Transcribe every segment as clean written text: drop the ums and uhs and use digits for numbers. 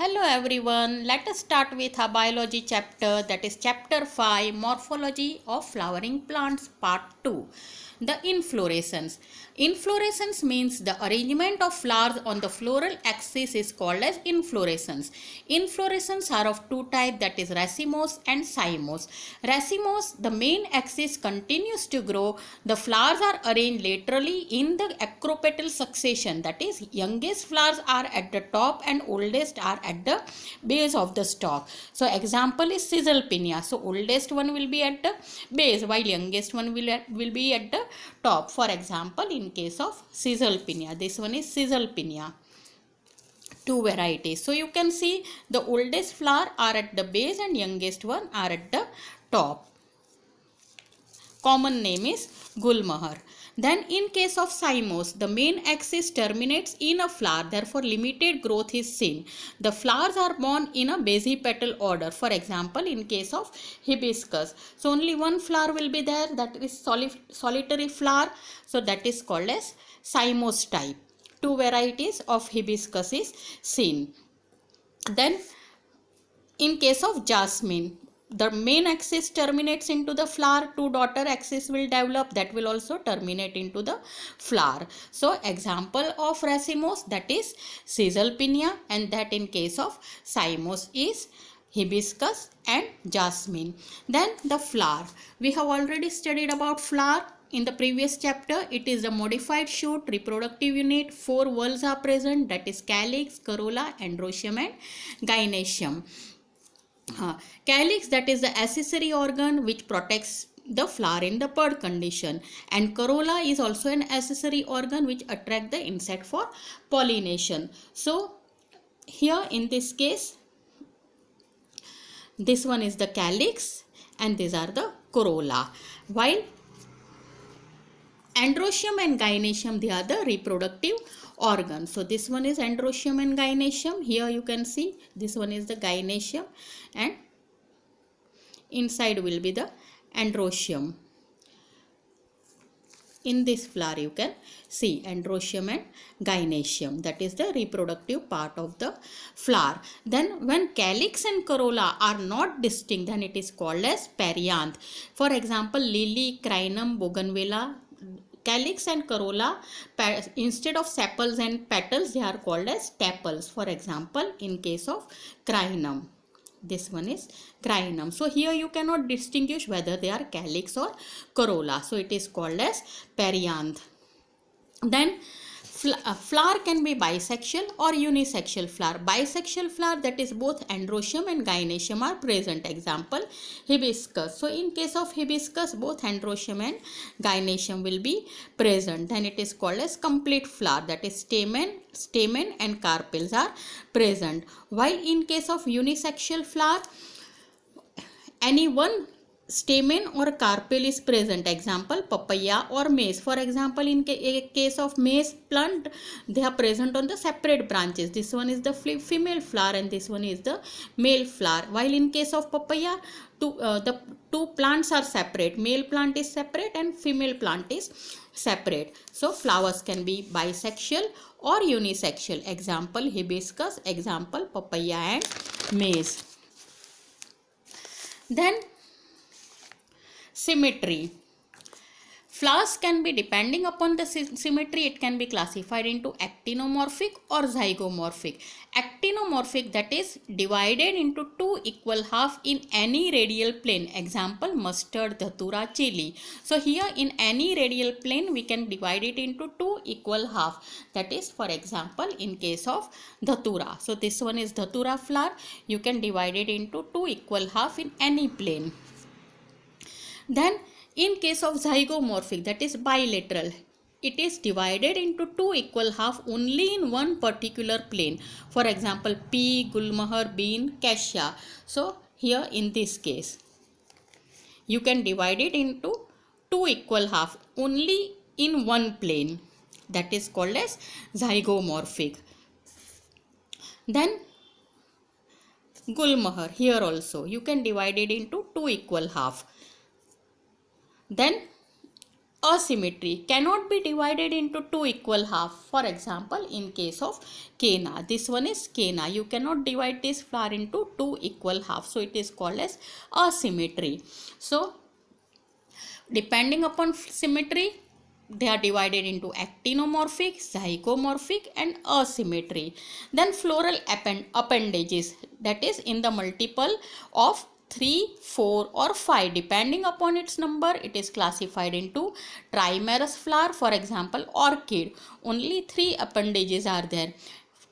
Hello everyone, let us start with a biology chapter, that is chapter 5, Morphology of Flowering Plants part 2. The inflorescence. Inflorescence means the arrangement of flowers on the floral axis is called as inflorescence. Inflorescence are of two types, that is racemose and cymose. Racemose, the main axis continues to grow. The flowers are arranged laterally in the acropetal succession, that is youngest flowers are at the top and oldest are at the base of the stalk. So example is caesalpinia. So oldest one will be at the base while youngest one will be at the top. For example, in case of caesalpinia, this one is caesalpinia. Two varieties. So you can see the oldest flower are at the base and youngest one are at the top. Common name is gulmohar. Then in case of cymose, the main axis terminates in a flower, therefore limited growth is seen. The flowers are borne in a basipetal order. For example, in case of hibiscus, so only one flower will be there, that is solitary flower, so that is called as cymose type. Two varieties of hibiscus is seen. Then in case of jasmine, the main axis terminates into the flower, two daughter axis will develop, that will also terminate into the flower. So example of racemose, that is caesalpinia, and that in case of cymose is hibiscus and jasmine. Then the flower, we have already studied about flower in the previous chapter. It is a modified shoot, reproductive unit, four whorls are present, that is calyx, corolla, androecium and gynoecium. Calyx, that is the accessory organ which protects the flower in the bud condition, and corolla is also an accessory organ which attract the insect for pollination. So here in this case, this one is the calyx and these are the corolla, while androecium and gynoecium, they are the reproductive organ. So this one is androecium and gynoecium. Here you can see this one is the gynoecium and inside will be the androecium. In this flower you can see androecium and gynoecium, that is the reproductive part of the flower. Then when calyx and corolla are not distinct, then it is called as perianth. For example, lily, crinum, bougainvillea, calyx and corolla, instead of sepals and petals, they are called as tepals. For example, in case of crinum, this one is crinum. So here you cannot distinguish whether they are calyx or corolla. So it is called as perianth. Then flower can be bisexual or unisexual flower. Bisexual flower, that is both androecium and gynoecium are present. Example, hibiscus. So in case of hibiscus, both androecium and gynoecium will be present. Then it is called as complete flower, that is stamen and carpels are present. While in case of unisexual flower, any one stamen or carpel is present. Example, papaya or maize. For example, in case of maize plant, they are present on the separate branches. This one is the female flower and this one is the male flower. While in case of papaya, the two plants are separate. Male plant is separate and female plant is separate. So flowers can be bisexual or unisexual. Example, hibiscus. Example, papaya and maize. Then symmetry. Flowers can be, depending upon the symmetry, it can be classified into actinomorphic or zygomorphic. Actinomorphic, that is divided into two equal half in any radial plane. Example, mustard, dhatura, chili. So here in any radial plane we can divide it into two equal half. That is, for example, in case of dhatura. So this one is dhatura flower. You can divide it into two equal half in any plane. Then in case of zygomorphic, that is bilateral, it is divided into two equal half only in one particular plane. For example, pea, gulmohar, bean, cassia. So here in this case, you can divide it into two equal half only in one plane. That is called as zygomorphic. Then gulmohar, here also you can divide it into two equal half. Then asymmetry, cannot be divided into two equal half. For example, in case of Kena, this one is Kena, you cannot divide this flower into two equal half, so it is called as asymmetry. So depending upon symmetry, they are divided into actinomorphic, zygomorphic and asymmetry. Then floral appendages, that is in the multiple of 3, 4 or 5, depending upon its number, it is classified into trimerous flower. For example, orchid, only 3 appendages are there.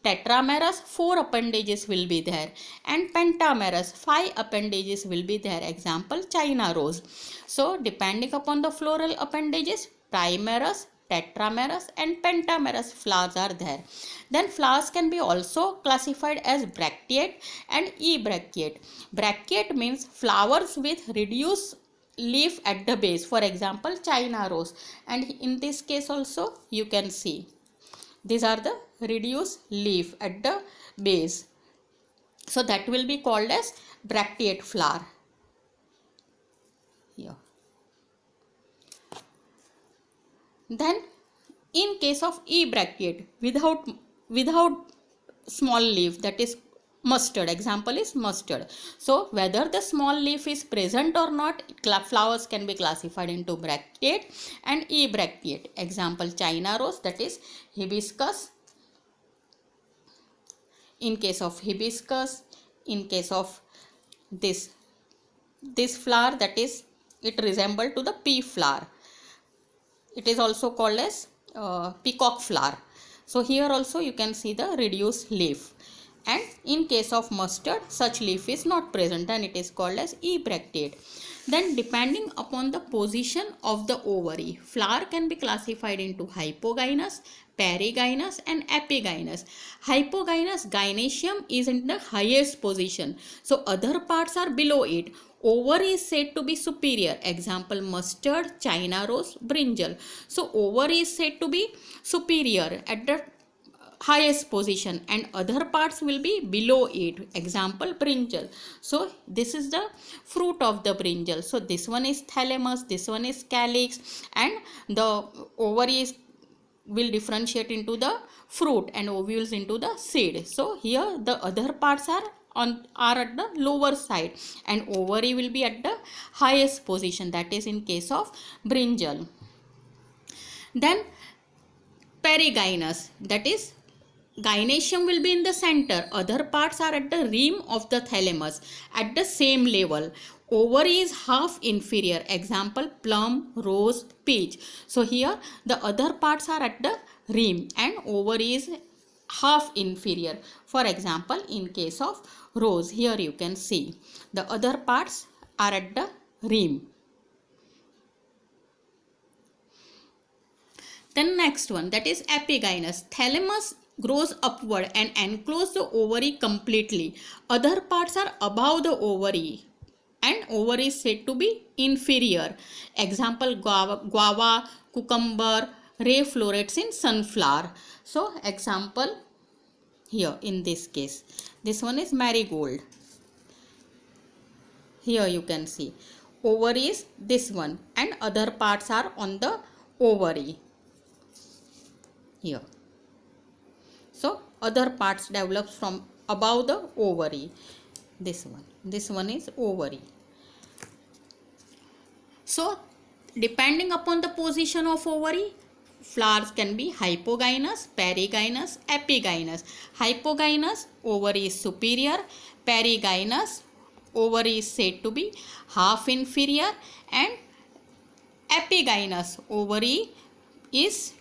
Tetramerous, 4 appendages will be there, and pentamerous, 5 appendages will be there. Example, China rose. So depending upon the floral appendages, trimerous, tetramerous and pentamerous flowers are there. Then flowers can be also classified as bracteate and ebracteate. Bracteate means flowers with reduced leaf at the base. For example, China rose, and in this case also you can see these are the reduced leaf at the base. So that will be called as bracteate flower. Here. Then in case of ebracteate, without small leaf, that is mustard, example is mustard. So whether the small leaf is present or not, flowers can be classified into bracteate and ebracteate. Example, China rose, that is hibiscus. In case of hibiscus, in case of this flower, that is it resemble to the pea flower. It is also called as peacock flower. So here also you can see the reduced leaf. And in case of mustard, such leaf is not present and it is called as ebracteate. Then depending upon the position of the ovary, flower can be classified into hypogynous, perigynous and epigynous. Hypogynous, gynoecium is in the highest position, so other parts are below it. Ovary is said to be superior. Example, mustard, China rose, brinjal. So ovary is said to be superior at the highest position and other parts will be below it. Example, brinjal. So this is the fruit of the brinjal. So this one is thalamus, this one is calyx, and the ovary will differentiate into the fruit and ovules into the seed. So here the other parts are at the lower side and ovary will be at the highest position, that is in case of brinjal. Then perigynous, that is gynoecium will be in the center, other parts are at the rim of the thalamus at the same level. Ovary is half inferior. Example, plum, rose, peach. So here the other parts are at the rim and ovary is half inferior. For example, in case of rose, here you can see the other parts are at the rim. Then next one, that is epigynous. Thalamus grows upward and enclose the ovary completely. Other parts are above the ovary and ovary is said to be inferior. Example, guava, cucumber, ray florets in sunflower. So example here in this case, this one is marigold. Here you can see ovary is this one and other parts are on the ovary here. So other parts develops from above the ovary. This one is ovary. So depending upon the position of ovary, flowers can be hypogynous, perigynous, epigynous. Hypogynous, ovary is superior. Perigynous, ovary is said to be half inferior, and epigynous, ovary is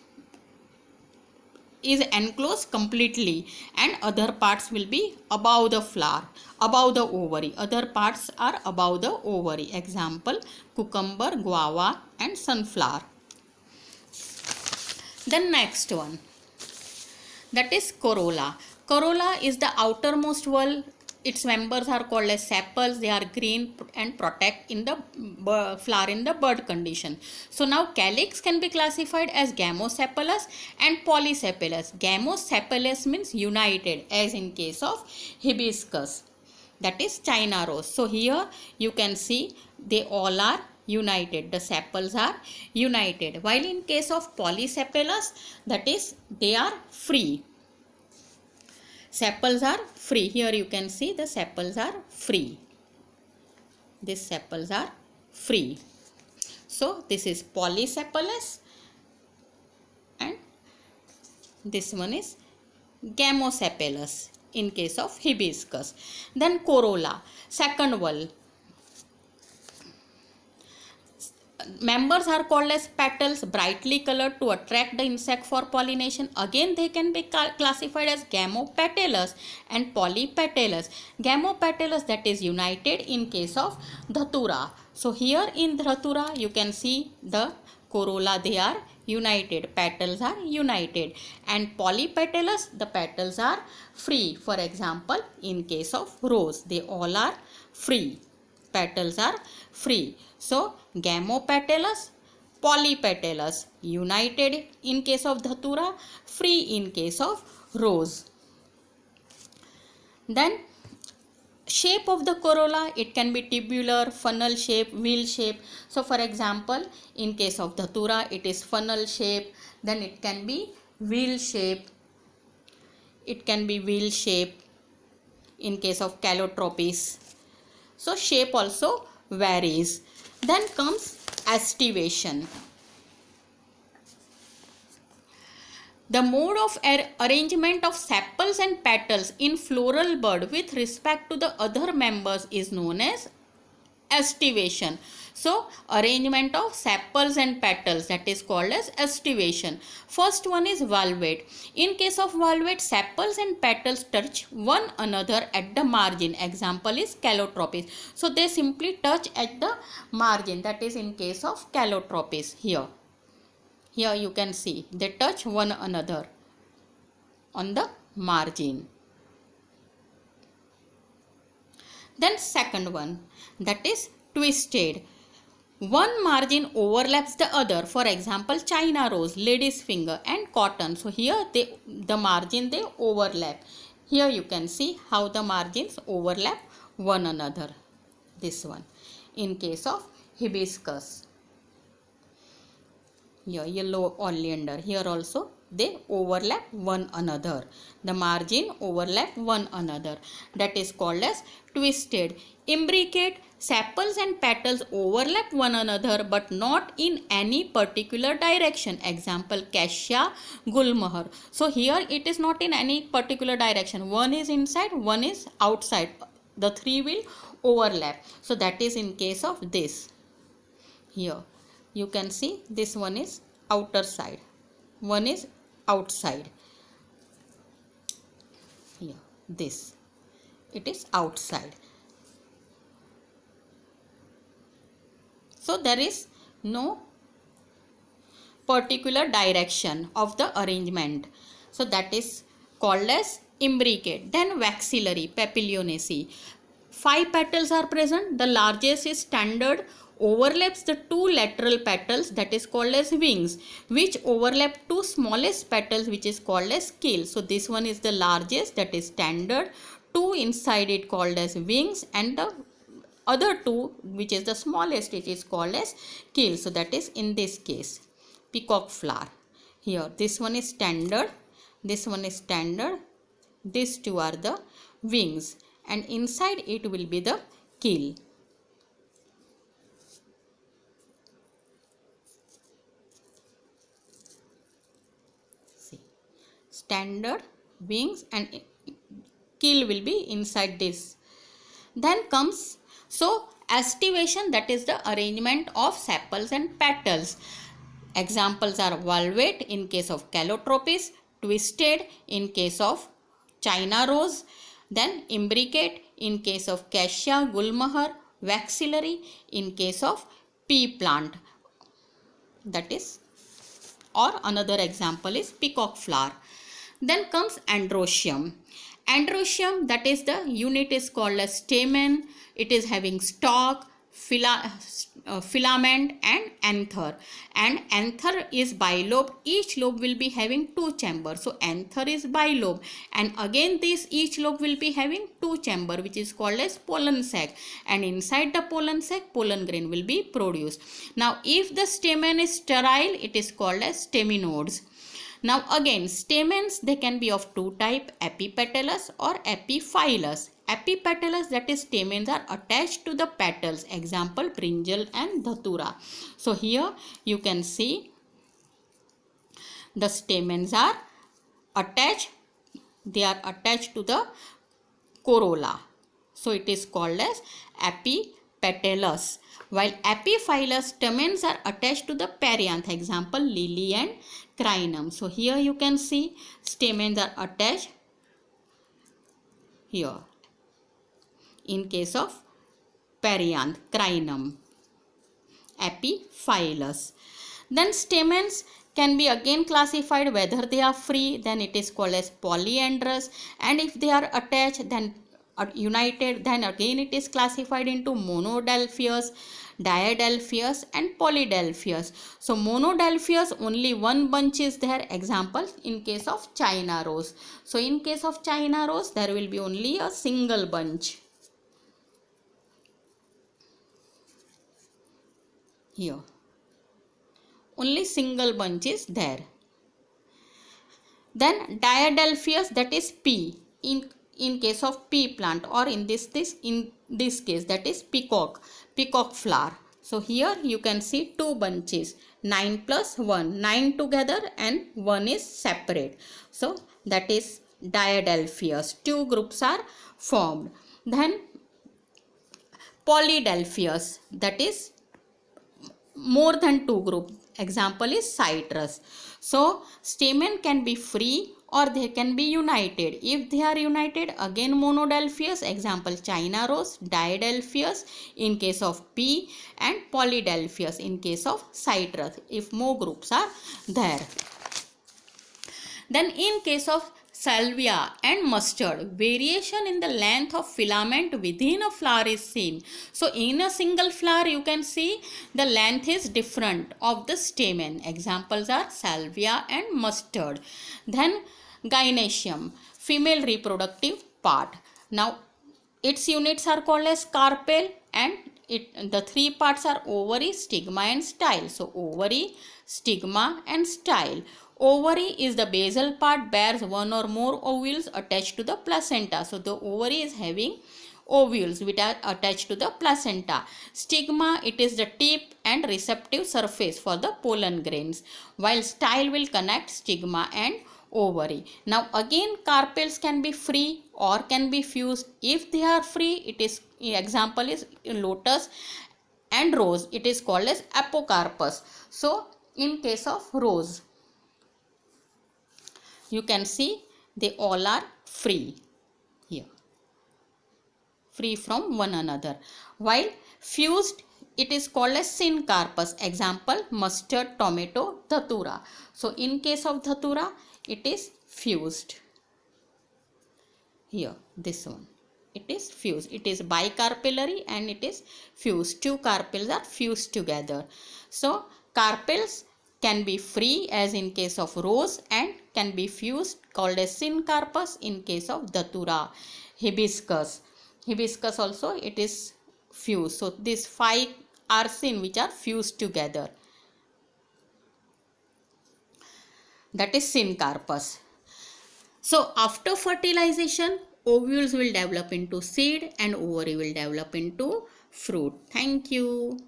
enclosed completely and other parts will be above the flower, above the ovary. Other parts are above the ovary. Example, cucumber, guava and sunflower. Then next one, that is corolla. Corolla is the outermost wall. Its members are called as sepals. They are green and protect in the flower in the bud condition. So now calyx can be classified as gamosepalous and polysepalous. Gamosepalous means united, as in case of hibiscus, that is China rose. So here you can see they all are united. The sepals are united. While in case of polysepalous, that is, they are free. Sepals are free. Here you can see the sepals are free. These sepals are free. So this is polysepalous and this one is gamosepalous in case of hibiscus. Then corolla, second wall. Members are called as petals, brightly colored to attract the insect for pollination. Again, they can be classified as gamopetalous and polypetalous. Gamopetalous, that is united in case of dhatura. So here in dhatura you can see the corolla, they are united, petals are united, and polypetalous, the petals are free. For example, in case of rose, they all are free, petals are free. So gamopetalous, polypetalous, united in case of dhatura, free in case of rose. Then shape of the corolla, it can be tubular, funnel shape, wheel shape. So for example, in case of dhatura, it is funnel shape. Then it can be wheel shape. It can be wheel shape in case of calotropis. So shape also varies. Then comes estivation. The mode of arrangement of sepals and petals in floral bud with respect to the other members is known as estivation. So arrangement of sepals and petals, that is called as estivation. First one is valvate. In case of valvate, sepals and petals touch one another at the margin. Example is calotropis. So they simply touch at the margin, that is in case of calotropis. Here you can see they touch one another on the margin. Then second one, that is twisted. One margin overlaps the other. For example, China rose, lady's finger and cotton. So here the margin they overlap. Here you can see how the margins overlap one another. This one. In case of hibiscus, here yellow oleander, here also they overlap one another. The margin overlap one another. That is called as twisted. Imbricate, sepals and petals overlap one another but not in any particular direction. Example, cassia, gulmohar. So here it is not in any particular direction. One is inside, one is outside. The three will overlap. So that is in case of this. Here you can see this one is outer side, one is outside. Here this, it is outside. So there is no particular direction of the arrangement. So that is called as imbricate. Then vexillary, papilionaceae. 5 petals are present. The largest is standard, overlaps the 2 lateral petals, that is called as wings, which overlap 2 smallest petals, which is called as keel. So this one is the largest, that is standard. 2 inside it called as wings, and the other 2, which is the smallest, it is called as keel. So that is in this case peacock flower. Here this one is standard, this one is standard, these 2 are the wings, and inside it will be the keel. See, standard, wings, and keel will be inside this. Then comes, so estivation, that is the arrangement of sepals and petals. Examples are valvate in case of calotropis, twisted in case of China rose, then imbricate in case of cassia, gulmohar, vexillary in case of pea plant. That is, or another example is peacock flower. Then comes androecium. Androecium, that is the unit is called as stamen. It is having stalk, filament and anther, and anther is bilobe. Each lobe will be having two chambers, so anther is bilobe, and again this each lobe will be having two chamber, which is called as pollen sac, and inside the pollen sac pollen grain will be produced. Now if the stamen is sterile, it is called as staminodes. Now again, stamens, they can be of two type, epipetalous or epiphyllous. Epipetalous, that is stamens are attached to the petals, example brinjal and dhatura. So here you can see the stamens are attached, they are attached to the corolla. So it is called as epipetalous. While epiphyllous, stamens are attached to the perianth, example lily and crinum. So here you can see stamens are attached here in case of perianth, crinum, epiphyllous. Then stamens can be again classified whether they are free, then it is called as polyandrous, and if they are attached, then united, then again it is classified into monodelphous, diadelphous and polydelphous. So monodelphous, only one bunch is there, example in case of China rose. So in case of China rose, there will be only a single bunch here, only single bunch is there. Then diadelphous, that is pea, in case of pea plant, or in this case that is peacock flower. So here you can see two bunches, 9 plus 1, 9 together and 1 is separate. So that is diadelphous, two groups are formed. Then polydelphous, that is more than two groups, example is citrus. So stamen can be free or they can be united. If they are united, again monodelphous, example China rose, diadelphous in case of pea, and polydelphous in case of citrus, if more groups are there. Then in case of salvia and mustard, variation in the length of filament within a flower is seen. So in a single flower you can see the length is different of the stamen. Examples are salvia and mustard. Then gynoecium, female reproductive part. Now its units are called as carpel, and the three parts are ovary, stigma and style. So ovary, stigma and style. Ovary is the basal part, bears one or more ovules attached to the placenta. So the ovary is having ovules which are attached to the placenta. Stigma, it is the tip and receptive surface for the pollen grains, while style will connect stigma and ovary. Now again carpels can be free or can be fused. If they are free, it is, example is lotus and rose, it is called as apocarpus. So in case of rose, you can see they all are free here, free from one another. While fused, it is called as syncarpus, example mustard, tomato, dhatura. So in case of dhatura, it is fused here, this one, it is fused, it is bicarpellary and it is fused, two carpels are fused together. So carpels can be free as in case of rose, and can be fused called as syncarpus in case of dhatura. Hibiscus also it is fused. So these 5 are syn which are fused together, that is syncarpus. So after fertilization, ovules will develop into seed and ovary will develop into fruit. Thank you.